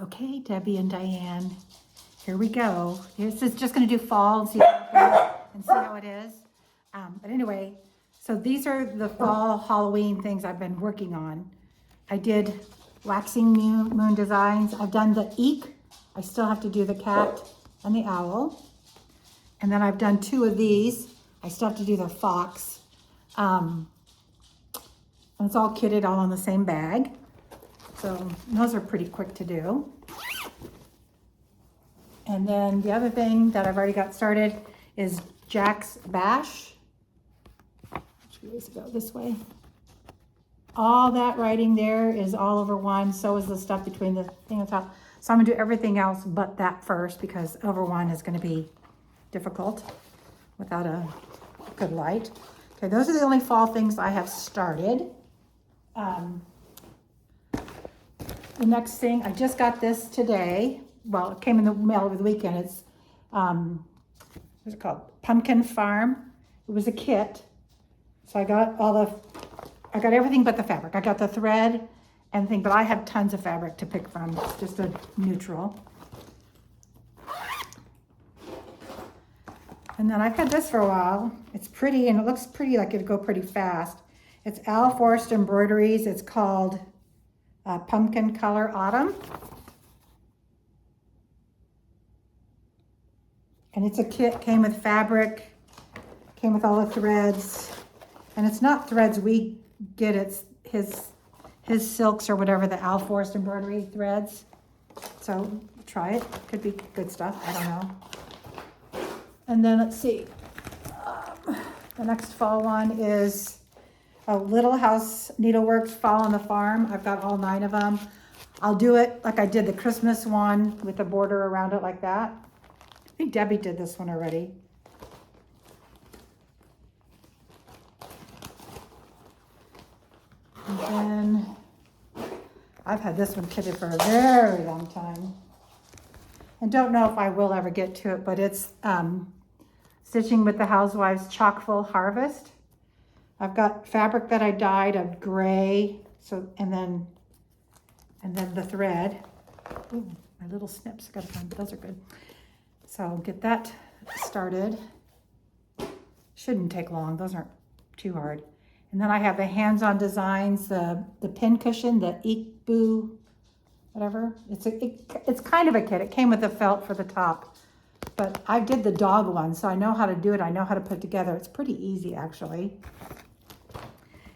Okay, Debbie and Diane, here we go. This is just gonna do fall and see how it is. But anyway, so these are the fall Halloween things I've been working on. I did waxing moon designs. I've done the eek. I still have to do the cat and the owl. And then I've done 2 of these. I still have to do the fox. And it's all kitted all in the same bag. So those are pretty quick to do. And then the other thing that I've already got started is Jack's Bash. Which way does it go? This way. All that writing there is all over one. So is the stuff between the thing on top. So I'm gonna do everything else but that first because over one is gonna be difficult without a good light. Okay, those are the only fall things I have started. The next thing, I just got this today. Well, it came in the mail over the weekend. It's, what's it called? Pumpkin Farm. It was a kit. So I got everything but the fabric. I got the thread and thing, but I have tons of fabric to pick from. It's just a neutral. And then I've had this for a while. It's pretty and it looks pretty, like it'd go pretty fast. It's Al Forrest Embroideries. It's called Pumpkin Color Autumn. And it's a kit, came with fabric, came with all the threads. And it's not threads we get, it's his silks or whatever, the Al Forrest Embroidery threads. So try it, could be good stuff, I don't know. And then let's see, the next fall one is a Little House Needleworks Fall on the Farm. I've got all 9 of them. I'll do it like I did the Christmas one with the border around it like that. I think Debbie did this one already. And then I've had this one kitted for a very long time. And don't know if I will ever get to it, but it's Stitching with the Housewives Chockfull Harvest. I've got fabric that I dyed of gray, so and then the thread. Ooh, my little snips, I gotta find those are good. So I'll get that started. Shouldn't take long, those aren't too hard. And then I have the hands-on designs, the pin cushion, the Eek Boo, whatever. It's kind of a kit. It came with the felt for the top. But I did the dog one, so I know how to do it. I know how to put it together. It's pretty easy, actually.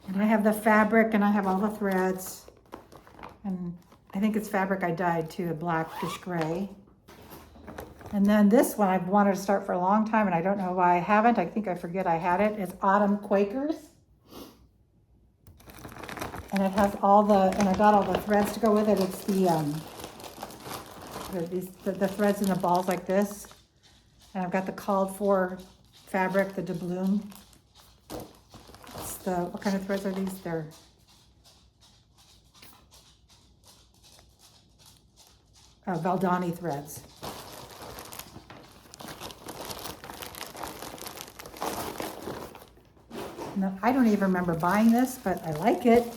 And I have the fabric, and I have all the threads. And I think it's fabric I dyed, too, a blackish gray. And then this one I've wanted to start for a long time, and I don't know why I haven't. I think I forget I had it. It's Autumn Quakers. And it has all the, and I got all the threads to go with it. It's the threads in the balls like this. And I've got the called for fabric, the doubloon. It's the, what kind of threads are these? They're Valdani threads. Now, I don't even remember buying this, but I like it.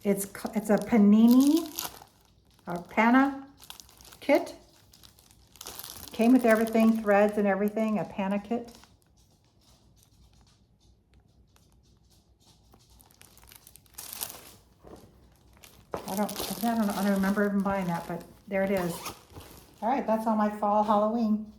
It's a panini or panna kit. Came with everything, threads and everything, a panna kit. I don't remember even buying that, but there it is. All right, that's all my fall Halloween.